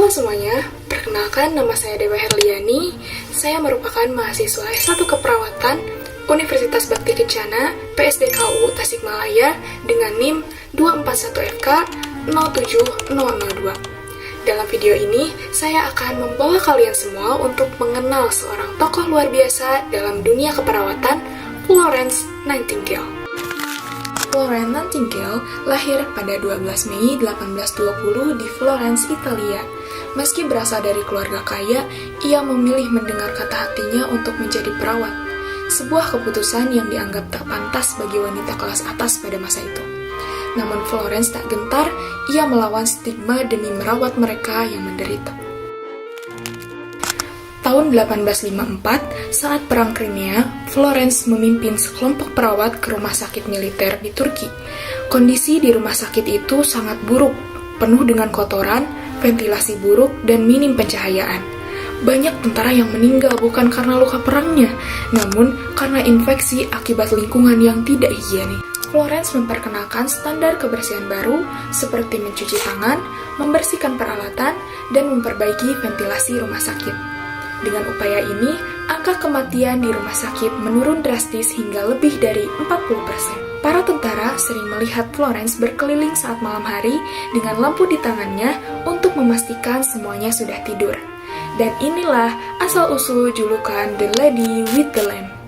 Halo semuanya, perkenalkan nama saya Dewa Herliani. Saya merupakan mahasiswa S1 Keperawatan Universitas Bakti Kencana, PSDKU Tasikmalaya dengan NIM 241FK 07002. Dalam video ini, saya akan membawa kalian semua untuk mengenal seorang tokoh luar biasa dalam dunia keperawatan, Florence Nightingale. Florence Nightingale lahir pada 12 Mei 1820 di Florence, Italia. Meski berasal dari keluarga kaya, ia memilih mendengar kata hatinya untuk menjadi perawat. Sebuah keputusan yang dianggap tak pantas bagi wanita kelas atas pada masa itu. Namun Florence tak gentar, ia melawan stigma demi merawat mereka yang menderita. Tahun 1854, saat Perang Crimea, Florence memimpin sekelompok perawat ke rumah sakit militer di Turki. Kondisi di rumah sakit itu sangat buruk, penuh dengan kotoran, ventilasi buruk, dan minim pencahayaan. Banyak tentara yang meninggal bukan karena luka perangnya, namun karena infeksi akibat lingkungan yang tidak higienis. Florence memperkenalkan standar kebersihan baru seperti mencuci tangan, membersihkan peralatan, dan memperbaiki ventilasi rumah sakit. Dengan upaya ini, angka kematian di rumah sakit menurun drastis hingga lebih dari 40%. Para tentara sering melihat Florence berkeliling saat malam hari dengan lampu di tangannya untuk memastikan semuanya sudah tidur. Dan inilah asal-usul julukan The Lady with the Lamp.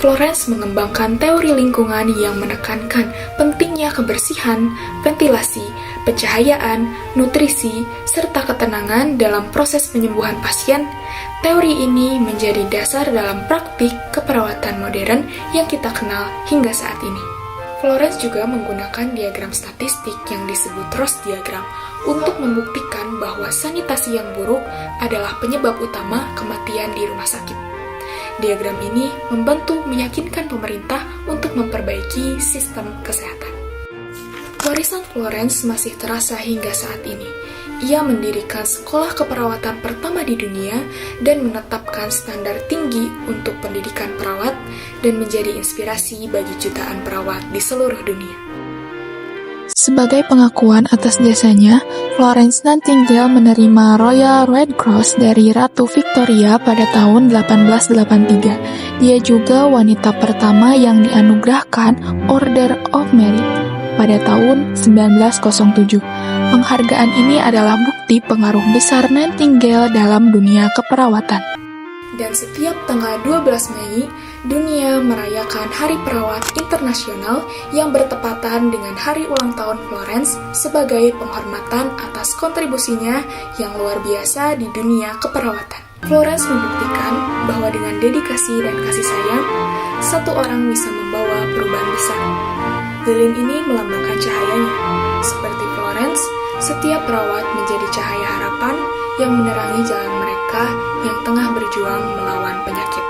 Florence mengembangkan teori lingkungan yang menekankan pentingnya kebersihan, ventilasi, pencahayaan, nutrisi, serta ketenangan dalam proses penyembuhan pasien. Teori ini menjadi dasar dalam praktik keperawatan modern yang kita kenal hingga saat ini. Florence juga menggunakan diagram statistik yang disebut Ross diagram untuk membuktikan bahwa sanitasi yang buruk adalah penyebab utama kematian di rumah sakit. Diagram ini membantu meyakinkan pemerintah untuk memperbaiki sistem kesehatan. Warisan Florence masih terasa hingga saat ini. Ia mendirikan sekolah keperawatan pertama di dunia dan menetapkan standar tinggi untuk pendidikan perawat dan menjadi inspirasi bagi jutaan perawat di seluruh dunia. Sebagai pengakuan atas jasanya, Florence Nightingale menerima Royal Red Cross dari Ratu Victoria pada tahun 1883. Dia juga wanita pertama yang dianugerahkan Order of Merit pada tahun 1907. Penghargaan ini adalah bukti pengaruh besar Nightingale dalam dunia keperawatan. Dan setiap tanggal 12 Mei, dunia merayakan Hari Perawat Internasional yang bertepatan dengan hari ulang tahun Florence sebagai penghormatan atas kontribusinya yang luar biasa di dunia keperawatan. Florence membuktikan bahwa dengan dedikasi dan kasih sayang, satu orang bisa membawa perubahan besar. Lilin ini melambangkan cahayanya. Seperti Florence, setiap perawat menjadi cahaya harapan yang menerangi jalan mereka yang tengah berjuang melawan penyakit.